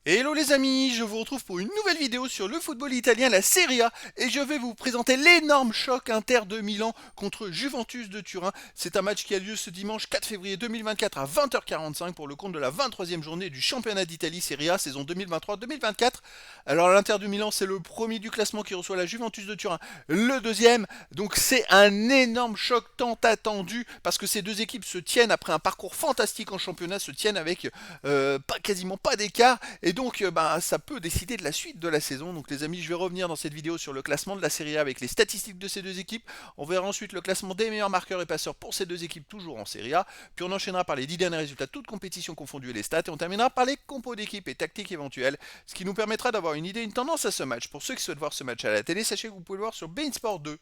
Hello les amis, je vous retrouve pour une nouvelle vidéo sur le football italien, la Serie A, et je vais vous présenter l'énorme choc Inter de Milan contre Juventus de Turin. C'est un match qui a lieu ce dimanche 4 février 2024 à 20h45 pour le compte de la 23e journée du championnat d'Italie Serie A saison 2023-2024. Alors l'Inter de Milan, c'est le premier du classement qui reçoit la Juventus de Turin, le deuxième, donc c'est un énorme choc tant attendu parce que ces deux équipes se tiennent après un parcours fantastique en championnat, se tiennent avec quasiment pas d'écart. Et donc, ça peut décider de la suite de la saison. Donc, les amis, je vais revenir dans cette vidéo sur le classement de la Serie A avec les statistiques de ces deux équipes. On verra ensuite le classement des meilleurs marqueurs et passeurs pour ces deux équipes, toujours en Serie A. Puis, on enchaînera par les 10 derniers résultats, toutes compétitions confondues et les stats. Et on terminera par les compos d'équipes et tactiques éventuelles, ce qui nous permettra d'avoir une idée, une tendance à ce match. Pour ceux qui souhaitent voir ce match à la télé, sachez que vous pouvez le voir sur Bein Sport 2.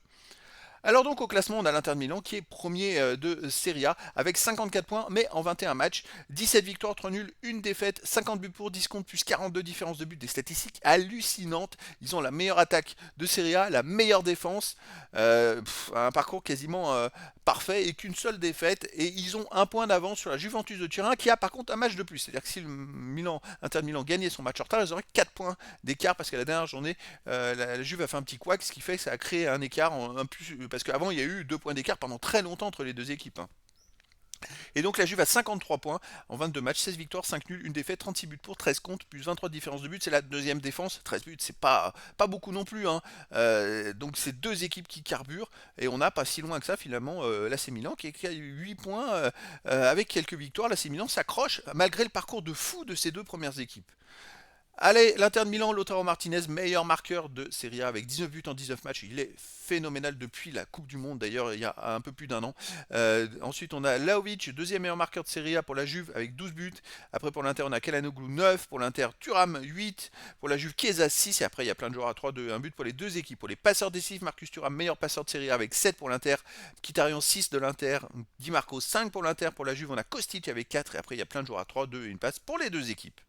Alors donc au classement, on a l'Inter de Milan qui est premier de Serie A avec 54 points, mais en 21 matchs, 17 victoires, 3 nuls, 1 défaite, 50 buts pour, 10 contre, plus 42 différences de buts, des statistiques hallucinantes. Ils ont la meilleure attaque de Serie A, la meilleure défense, un parcours quasiment parfait et qu'une seule défaite. Et ils ont un point d'avance sur la Juventus de Turin qui a par contre un match de plus. C'est-à-dire que si le Inter de Milan gagnait son match en retard, ils auraient 4 points d'écart parce qu'à la dernière journée, la Juve a fait un petit couac, ce qui fait que ça a créé un écart un plus, parce qu'avant il y a eu 2 points d'écart pendant très longtemps entre les deux équipes, hein. Et donc la Juve a 53 points en 22 matchs, 16 victoires, 5 nuls, 1 défaite, 36 buts pour, 13 contre, plus 23 de différence de but. C'est la deuxième défense, 13 buts, c'est pas beaucoup non plus, hein. Donc c'est deux équipes qui carburent, et on n'a pas si loin que ça finalement l'AC Milan qui a 8 points avec quelques victoires. L'AC Milan s'accroche malgré le parcours de fou de ces deux premières équipes. Allez, l'Inter de Milan, Lautaro Martinez, meilleur marqueur de Serie A avec 19 buts en 19 matchs. Il est phénoménal depuis la Coupe du Monde, d'ailleurs, il y a un peu plus d'un an. Ensuite, on a Vlahovic, deuxième meilleur marqueur de Serie A pour la Juve avec 12 buts. Après, pour l'Inter, on a Calhanoglu 9. Pour l'Inter, Thuram 8. Pour la Juve, Chiesa 6. Et après, il y a plein de joueurs à 3-2. Un but pour les deux équipes. Pour les passeurs décisifs, Marcus Thuram, meilleur passeur de Serie A avec 7 pour l'Inter. Mkhitaryan 6 de l'Inter. Di Marco 5 pour l'Inter. Pour la Juve, on a Kostic avec 4. Et après, il y a plein de joueurs à 3-2 et une passe pour les deux équipes.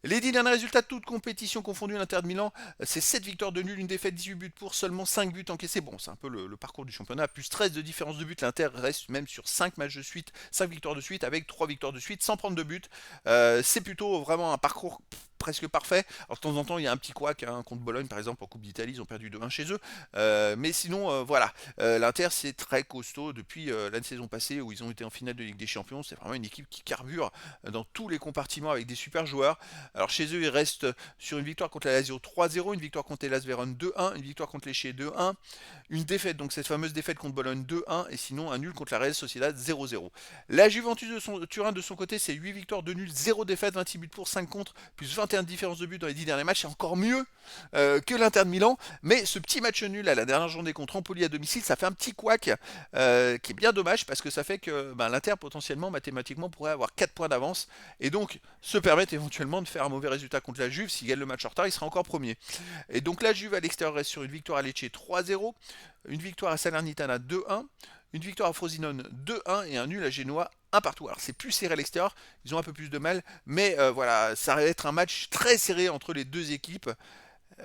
Les 10 derniers résultats, toutes compétitions confondues, l'Inter de Milan, c'est 7 victoires de nul, une défaite, 18 buts pour, seulement 5 buts encaissés. Bon, c'est un peu le parcours du championnat, plus 13 de différence de but. L'Inter reste même sur 5 matchs de suite, 5 victoires de suite, avec 3 victoires de suite, sans prendre de but. C'est plutôt vraiment un parcours presque parfait. Alors de temps en temps, il y a un petit couac, hein, contre Bologne par exemple en Coupe d'Italie, ils ont perdu 2-1 chez eux. Mais sinon, voilà, l'Inter c'est très costaud depuis la saison passée où ils ont été en finale de Ligue des Champions. C'est vraiment une équipe qui carbure dans tous les compartiments avec des super joueurs. Alors chez eux, ils restent sur une victoire contre la Lazio 3-0, une victoire contre l'Hellas Vérone 2-1, une victoire contre l'Lecce 2-1, une défaite, donc cette fameuse défaite contre Bologne 2-1, et sinon un nul contre la Real Sociedad 0-0. La Juventus de Turin de son côté, c'est 8 victoires, 2 nuls, 0 défaite, 26 buts pour, 5 contre, plus 21 de différence de but dans les 10 derniers matchs. C'est encore mieux que l'Inter de Milan, mais ce petit match nul à la dernière journée contre Empoli à domicile, ça fait un petit couac qui est bien dommage parce que ça fait que l'Inter potentiellement, mathématiquement, pourrait avoir 4 points d'avance et donc se permettre éventuellement de faire un mauvais résultat contre la Juve. S'il gagne le match en retard, il sera encore premier. Et donc la Juve à l'extérieur reste sur une victoire à Lecce 3-0, une victoire à Salernitana 2-1, une victoire à Frosinone 2-1 et un nul à Genoa 1 partout. Alors c'est plus serré à l'extérieur, ils ont un peu plus de mal, mais voilà, ça va être un match très serré entre les deux équipes.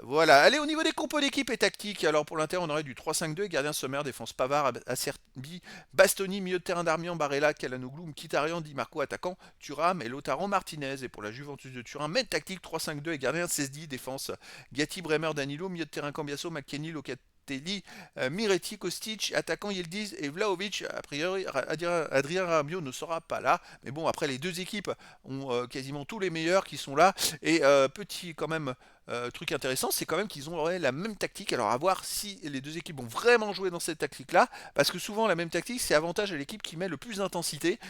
Voilà, allez au niveau des compos d'équipe et tactique. Alors pour l'Inter, on aurait du 3-5-2, gardien sommaire, défense Pavard, Acerbi, Bastoni, milieu de terrain Darmian, Barella, Calhanoglu, Mkhitaryan, Di Marco, attaquant, Thuram et Lautaro Martinez. Et pour la Juventus de Turin, même tactique 3-5-2 et gardien Sesdi, défense Gatti, Bremer, Danilo, milieu de terrain Cambiaso, McKennie, Locatelli, Miretti, Kostic, attaquant Yildiz et Vlahovic. A priori, Adrien Rabiot ne sera pas là. Mais bon, après, les deux équipes ont quasiment tous les meilleurs qui sont là. Et petit quand même truc intéressant, c'est quand même qu'ils ont la même tactique. Alors à voir si les deux équipes vont vraiment jouer dans cette tactique-là, parce que souvent la même tactique, c'est avantage à l'équipe qui met le plus d'intensité.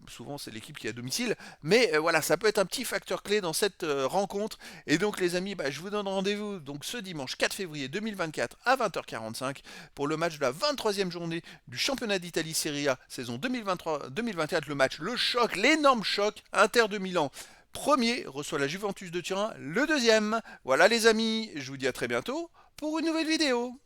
Souvent c'est l'équipe qui est à domicile, mais voilà, ça peut être un petit facteur clé dans cette rencontre. Et donc les amis, je vous donne rendez-vous donc ce dimanche 4 février 2024 à 20h45 pour le match de la 23e journée du championnat d'Italie Serie A saison 2023-2024. Le match, le choc, l'énorme choc, Inter de Milan premier reçoit la Juventus de Turin, le deuxième. Voilà les amis, je vous dis à très bientôt pour une nouvelle vidéo.